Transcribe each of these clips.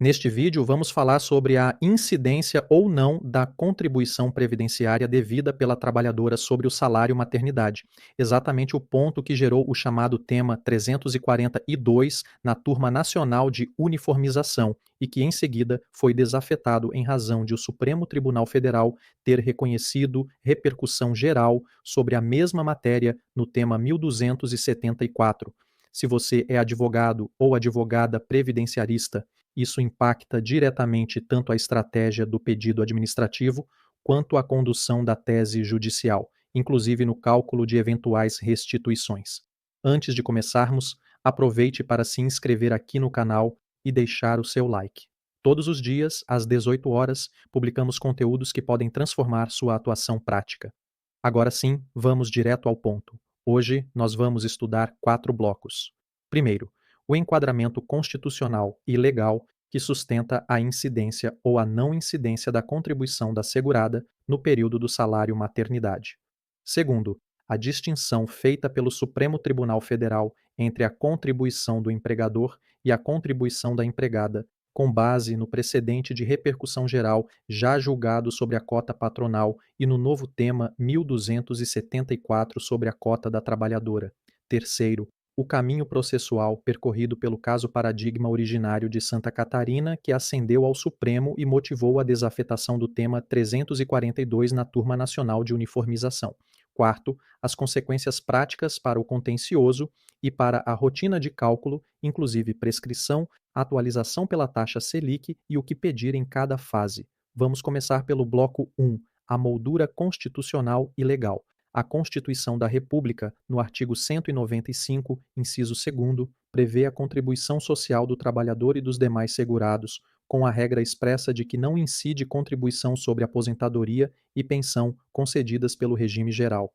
Neste vídeo, vamos falar sobre a incidência ou não da contribuição previdenciária devida pela trabalhadora sobre o salário maternidade, exatamente o ponto que gerou o chamado tema 342 na Turma Nacional de Uniformização e que, em seguida, foi desafetado em razão de o Supremo Tribunal Federal ter reconhecido repercussão geral sobre a mesma matéria no tema 1274. Se você é advogado ou advogada previdenciarista, isso impacta diretamente tanto a estratégia do pedido administrativo quanto a condução da tese judicial, inclusive no cálculo de eventuais restituições. Antes de começarmos, aproveite para se inscrever aqui no canal e deixar o seu like. Todos os dias, às 18 horas, publicamos conteúdos que podem transformar sua atuação prática. Agora sim, vamos direto ao ponto. Hoje, nós vamos estudar 4 blocos. Primeiro, o enquadramento constitucional e legal que sustenta a incidência ou a não incidência da contribuição da segurada no período do salário maternidade. Segundo, a distinção feita pelo Supremo Tribunal Federal entre a contribuição do empregador e a contribuição da empregada, com base no precedente de repercussão geral já julgado sobre a cota patronal e no novo tema 1274 sobre a cota da trabalhadora. Terceiro, o caminho processual percorrido pelo caso paradigma originário de Santa Catarina, que ascendeu ao Supremo e motivou a desafetação do tema 342 na Turma Nacional de Uniformização. Quarto, as consequências práticas para o contencioso e para a rotina de cálculo, inclusive prescrição, atualização pela taxa Selic e o que pedir em cada fase. Vamos começar pelo bloco 1, a moldura constitucional e legal. A Constituição da República, no artigo 195, inciso 2º, prevê a contribuição social do trabalhador e dos demais segurados, com a regra expressa de que não incide contribuição sobre aposentadoria e pensão concedidas pelo regime geral.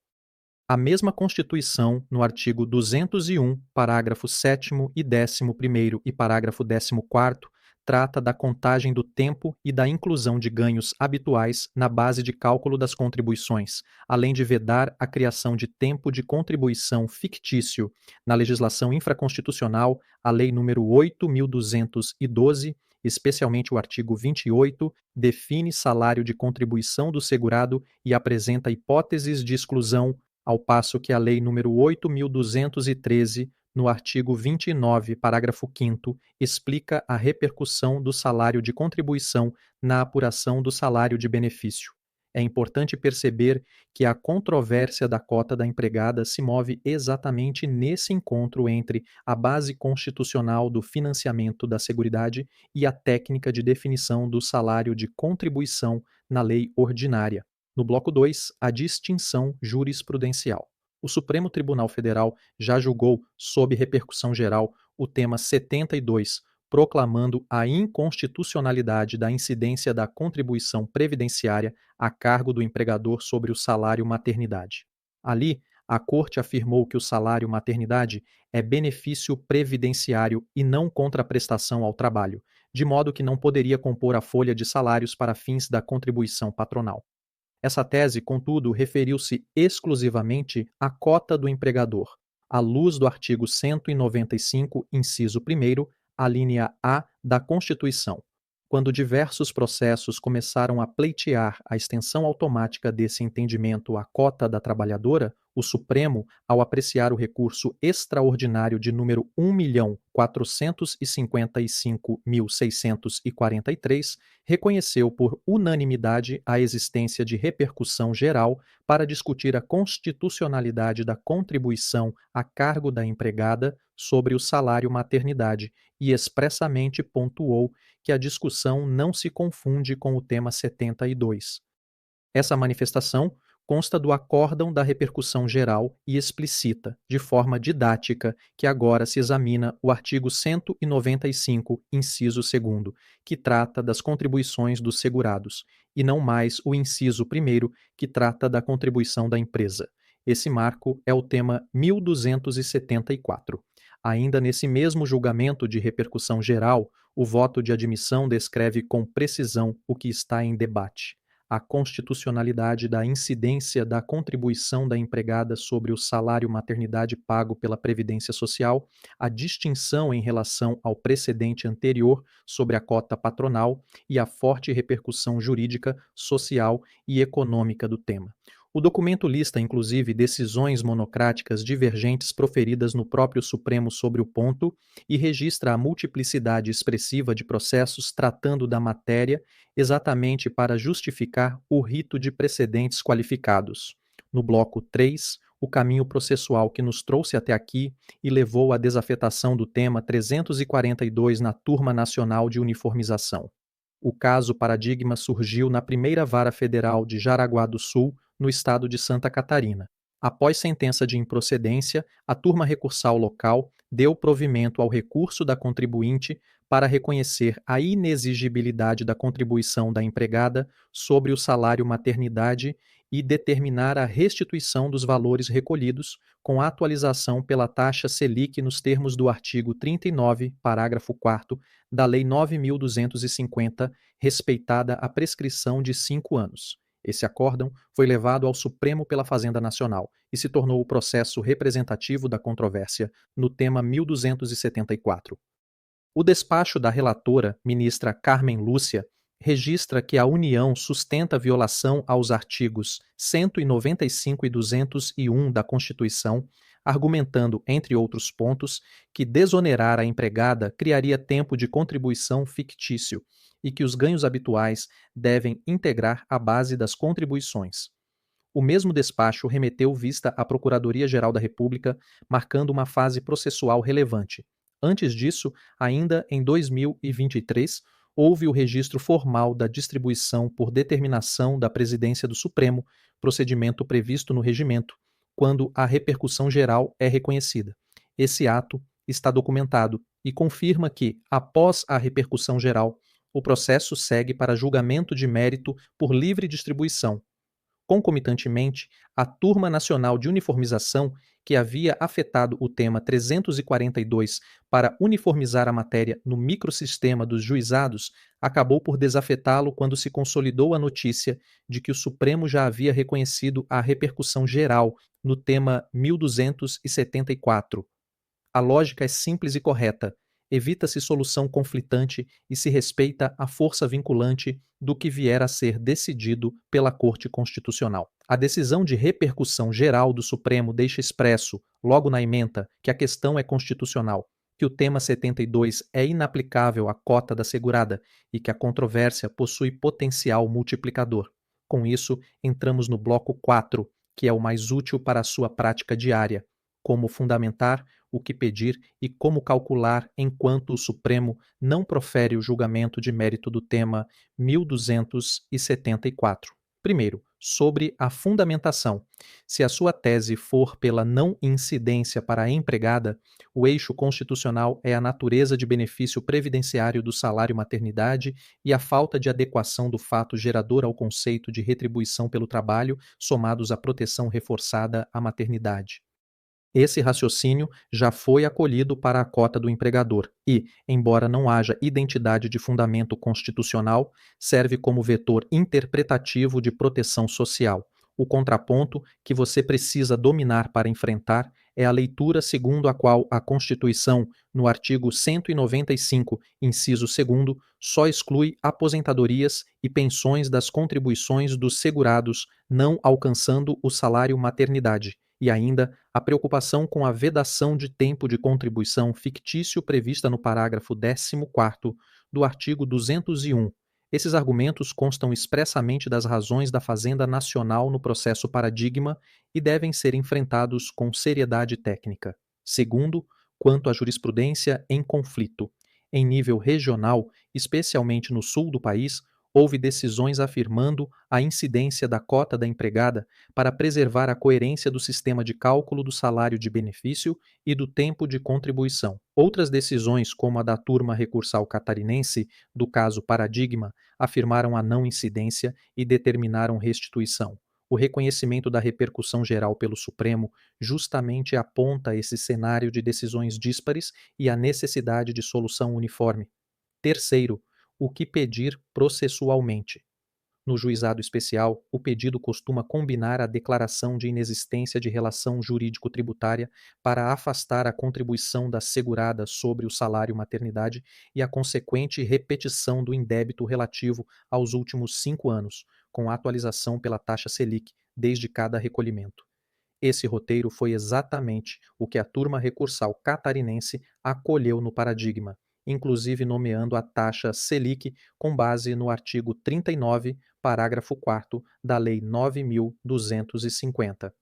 A mesma Constituição, no artigo 201, parágrafo 7º e 11º e parágrafo 14º, trata da contagem do tempo e da inclusão de ganhos habituais na base de cálculo das contribuições, além de vedar a criação de tempo de contribuição fictício. Na legislação infraconstitucional, a Lei nº 8.212, especialmente o artigo 28, define salário de contribuição do segurado e apresenta hipóteses de exclusão, ao passo que a Lei nº 8.213, no artigo 29, parágrafo 5º, explica a repercussão do salário de contribuição na apuração do salário de benefício. É importante perceber que a controvérsia da cota da empregada se move exatamente nesse encontro entre a base constitucional do financiamento da Seguridade e a técnica de definição do salário de contribuição na lei ordinária. No bloco 2, a distinção jurisprudencial. O Supremo Tribunal Federal já julgou, sob repercussão geral, o tema 72, proclamando a inconstitucionalidade da incidência da contribuição previdenciária a cargo do empregador sobre o salário maternidade. Ali, a Corte afirmou que o salário maternidade é benefício previdenciário e não contraprestação ao trabalho, de modo que não poderia compor a folha de salários para fins da contribuição patronal. Essa tese, contudo, referiu-se exclusivamente à cota do empregador, à luz do artigo 195, inciso 1º, a linha A da Constituição. Quando diversos processos começaram a pleitear a extensão automática desse entendimento à cota da trabalhadora, o Supremo, ao apreciar o recurso extraordinário de número 1.455.643, reconheceu por unanimidade a existência de repercussão geral para discutir a constitucionalidade da contribuição a cargo da empregada sobre o salário maternidade e expressamente pontuou que a discussão não se confunde com o tema 72. Essa manifestação consta do acórdão da repercussão geral e explicita, de forma didática, que agora se examina o artigo 195, inciso 2º, que trata das contribuições dos segurados, e não mais o inciso 1º, que trata da contribuição da empresa. Esse marco é o tema 1274. Ainda nesse mesmo julgamento de repercussão geral, o voto de admissão descreve com precisão o que está em debate. a constitucionalidade da incidência da contribuição da empregada sobre o salário maternidade pago pela Previdência Social, a distinção em relação ao precedente anterior sobre a cota patronal e a forte repercussão jurídica, social e econômica do tema. O documento lista, inclusive, decisões monocráticas divergentes proferidas no próprio Supremo sobre o ponto e registra a multiplicidade expressiva de processos tratando da matéria exatamente para justificar o rito de precedentes qualificados. No bloco 3, o caminho processual que nos trouxe até aqui e levou à desafetação do tema 342 na Turma Nacional de Uniformização. O caso paradigma surgiu na Primeira Vara Federal de Jaraguá do Sul, no estado de Santa Catarina. Após sentença de improcedência, a turma recursal local deu provimento ao recurso da contribuinte para reconhecer a inexigibilidade da contribuição da empregada sobre o salário maternidade e determinar a restituição dos valores recolhidos, com atualização pela taxa Selic nos termos do artigo 39, parágrafo 4º da Lei 9.250, respeitada a prescrição de 5 anos. Esse acórdão foi levado ao Supremo pela Fazenda Nacional e se tornou o processo representativo da controvérsia no tema 1274. O despacho da relatora, ministra Carmen Lúcia, registra que a União sustenta a violação aos artigos 195 e 201 da Constituição, argumentando, entre outros pontos, que desonerar a empregada criaria tempo de contribuição fictício e que os ganhos habituais devem integrar a base das contribuições. O mesmo despacho remeteu vista à Procuradoria-Geral da República, marcando uma fase processual relevante. Antes disso, ainda em 2023, houve o registro formal da distribuição por determinação da Presidência do Supremo, procedimento previsto no regimento, quando a repercussão geral é reconhecida. Esse ato está documentado e confirma que, após a repercussão geral, o processo segue para julgamento de mérito por livre distribuição. Concomitantemente, a Turma Nacional de Uniformização, que havia afetado o tema 342 para uniformizar a matéria no microsistema dos juizados, acabou por desafetá-lo quando se consolidou a notícia de que o Supremo já havia reconhecido a repercussão geral no tema 1274. A lógica é simples e correta. Evita-se solução conflitante e se respeita a força vinculante do que vier a ser decidido pela Corte Constitucional. A decisão de repercussão geral do Supremo deixa expresso, logo na ementa, que a questão é constitucional, que o tema 72 é inaplicável à cota da segurada e que a controvérsia possui potencial multiplicador. Com isso, entramos no bloco 4, que é o mais útil para a sua prática diária: como fundamentar, o que pedir e como calcular enquanto o Supremo não profere o julgamento de mérito do tema 1274. Primeiro, sobre a fundamentação. Se a sua tese for pela não incidência para a empregada, o eixo constitucional é a natureza de benefício previdenciário do salário maternidade e a falta de adequação do fato gerador ao conceito de retribuição pelo trabalho, somados à proteção reforçada à maternidade. Esse raciocínio já foi acolhido para a cota do empregador e, embora não haja identidade de fundamento constitucional, serve como vetor interpretativo de proteção social. O contraponto que você precisa dominar para enfrentar é a leitura segundo a qual a Constituição, no artigo 195, inciso 2º, só exclui aposentadorias e pensões das contribuições dos segurados não alcançando o salário maternidade, e ainda a preocupação com a vedação de tempo de contribuição fictício prevista no parágrafo 14º do artigo 201. Esses argumentos constam expressamente das razões da Fazenda Nacional no processo paradigma e devem ser enfrentados com seriedade técnica. Segundo, quanto à jurisprudência em conflito. Em nível regional, especialmente no sul do país, houve decisões afirmando a incidência da cota da empregada para preservar a coerência do sistema de cálculo do salário de benefício e do tempo de contribuição. Outras decisões, como a da turma recursal catarinense, do caso Paradigma, afirmaram a não incidência e determinaram restituição. O reconhecimento da repercussão geral pelo Supremo justamente aponta esse cenário de decisões díspares e a necessidade de solução uniforme. Terceiro, o que pedir processualmente. No juizado especial, o pedido costuma combinar a declaração de inexistência de relação jurídico-tributária para afastar a contribuição da segurada sobre o salário maternidade e a consequente repetição do indébito relativo aos últimos 5 anos, com atualização pela taxa Selic desde cada recolhimento. Esse roteiro foi exatamente o que a turma recursal catarinense acolheu no paradigma, inclusive nomeando a taxa Selic com base no artigo 39, parágrafo 4º da Lei 9.250.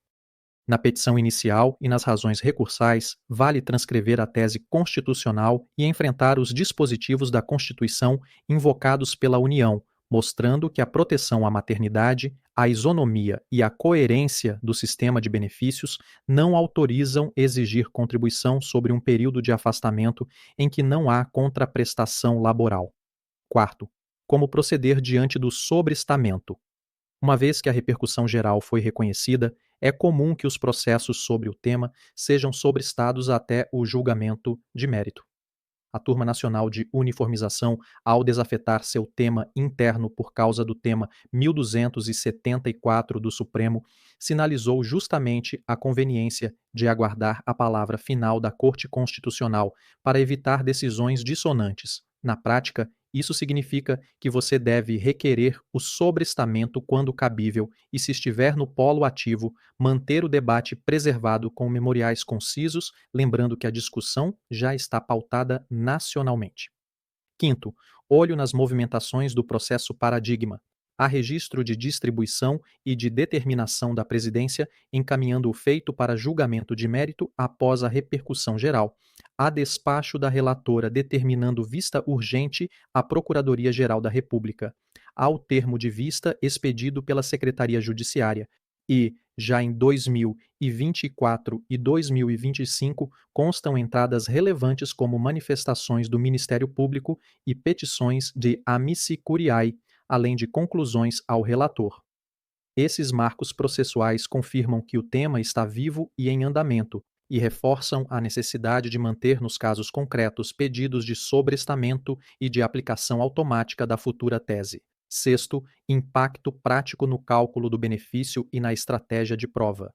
Na petição inicial e nas razões recursais, vale transcrever a tese constitucional e enfrentar os dispositivos da Constituição invocados pela União, mostrando que a proteção à maternidade, a isonomia e a coerência do sistema de benefícios não autorizam exigir contribuição sobre um período de afastamento em que não há contraprestação laboral. Quarto, como proceder diante do sobrestamento. Uma vez que a repercussão geral foi reconhecida, é comum que os processos sobre o tema sejam sobrestados até o julgamento de mérito. A Turma Nacional de Uniformização, ao desafetar seu tema interno por causa do tema 1274 do Supremo, sinalizou justamente a conveniência de aguardar a palavra final da Corte Constitucional para evitar decisões dissonantes. Na prática, isso significa que você deve requerer o sobrestamento quando cabível e, se estiver no polo ativo, manter o debate preservado com memoriais concisos, lembrando que a discussão já está pautada nacionalmente. Quinto, olho nas movimentações do processo paradigma. Há registro de distribuição e de determinação da presidência, encaminhando o feito para julgamento de mérito após a repercussão geral. Há despacho da relatora determinando vista urgente à Procuradoria-Geral da República. Há o termo de vista expedido pela Secretaria Judiciária. E, já em 2024 e 2025, constam entradas relevantes como manifestações do Ministério Público e petições de amici curiae, além de conclusões ao relator. Esses marcos processuais confirmam que o tema está vivo e em andamento, e reforçam a necessidade de manter nos casos concretos pedidos de sobrestamento e de aplicação automática da futura tese. Sexto, impacto prático no cálculo do benefício e na estratégia de prova.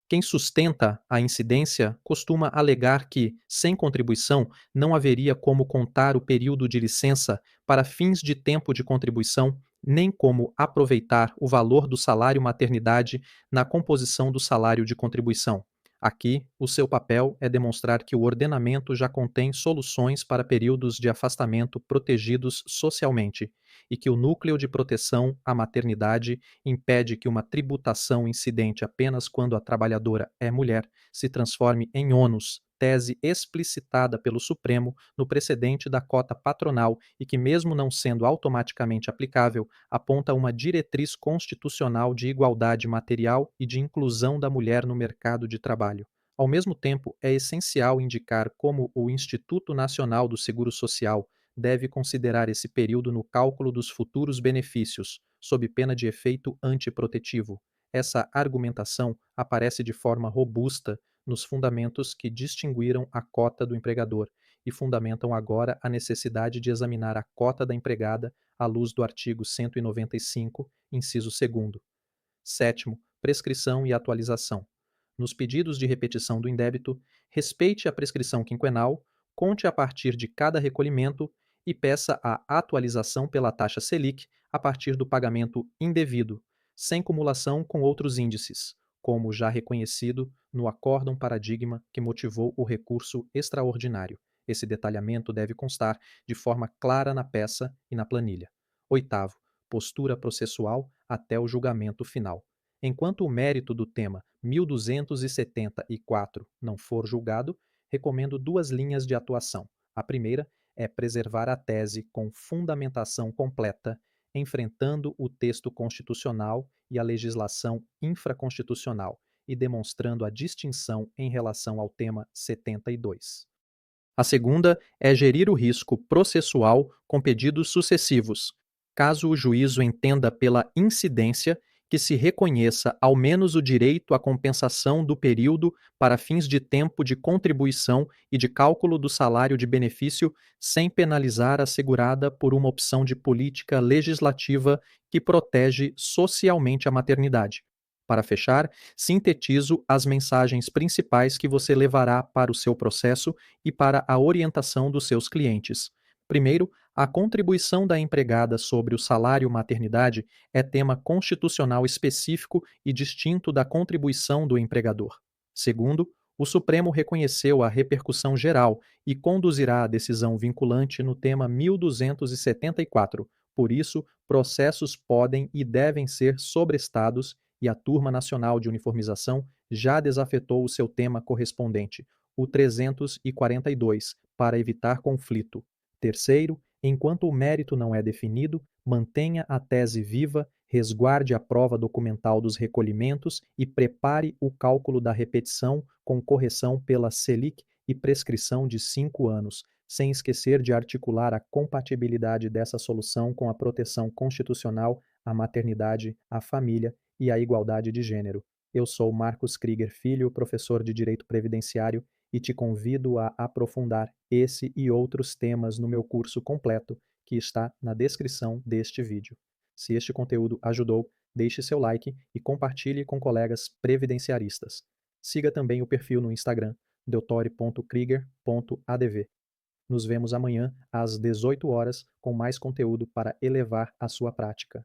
Quem sustenta a incidência costuma alegar que, sem contribuição, não haveria como contar o período de licença para fins de tempo de contribuição, nem como aproveitar o valor do salário maternidade na composição do salário de contribuição. Aqui, o seu papel é demonstrar que o ordenamento já contém soluções para períodos de afastamento protegidos socialmente e que o núcleo de proteção à maternidade impede que uma tributação incidente apenas quando a trabalhadora é mulher se transforme em ônus, tese explicitada pelo Supremo no precedente da cota patronal e que, mesmo não sendo automaticamente aplicável, aponta uma diretriz constitucional de igualdade material e de inclusão da mulher no mercado de trabalho. Ao mesmo tempo, é essencial indicar como o Instituto Nacional do Seguro Social deve considerar esse período no cálculo dos futuros benefícios, sob pena de efeito antiprotetivo. Essa argumentação aparece de forma robusta nos fundamentos que distinguiram a cota do empregador e fundamentam agora a necessidade de examinar a cota da empregada à luz do artigo 195, inciso 2º. Sétimo, prescrição e atualização. Nos pedidos de repetição do indébito, respeite a prescrição quinquenal, conte a partir de cada recolhimento e peça a atualização pela taxa Selic a partir do pagamento indevido, sem cumulação com outros índices, como já reconhecido no acórdão paradigma que motivou o recurso extraordinário. Esse detalhamento deve constar de forma clara na peça e na planilha. Oitavo, postura processual até o julgamento final. Enquanto o mérito do tema 1274 não for julgado, recomendo duas linhas de atuação. A primeira é preservar a tese com fundamentação completa, enfrentando o texto constitucional e a legislação infraconstitucional e demonstrando a distinção em relação ao tema 72. A segunda é gerir o risco processual com pedidos sucessivos, caso o juízo entenda pela incidência que se reconheça ao menos o direito à compensação do período para fins de tempo de contribuição e de cálculo do salário de benefício sem penalizar a segurada por uma opção de política legislativa que protege socialmente a maternidade. Para fechar, sintetizo as mensagens principais que você levará para o seu processo e para a orientação dos seus clientes. Primeiro, a contribuição da empregada sobre o salário maternidade é tema constitucional específico e distinto da contribuição do empregador. Segundo, o Supremo reconheceu a repercussão geral e conduzirá a decisão vinculante no tema 1274. Por isso, processos podem e devem ser sobrestados e a Turma Nacional de Uniformização já desafetou o seu tema correspondente, o 342, para evitar conflito. Terceiro, enquanto o mérito não é definido, mantenha a tese viva, resguarde a prova documental dos recolhimentos e prepare o cálculo da repetição com correção pela Selic e prescrição de 5 anos, sem esquecer de articular a compatibilidade dessa solução com a proteção constitucional à maternidade, à família e à igualdade de gênero. Eu sou Marcos Krieger Filho, professor de Direito Previdenciário, e te convido a aprofundar esse e outros temas no meu curso completo, que está na descrição deste vídeo. Se este conteúdo ajudou, deixe seu like e compartilhe com colegas previdenciaristas. Siga também o perfil no Instagram, deutore.krieger.adv. Nos vemos amanhã às 18 horas com mais conteúdo para elevar a sua prática.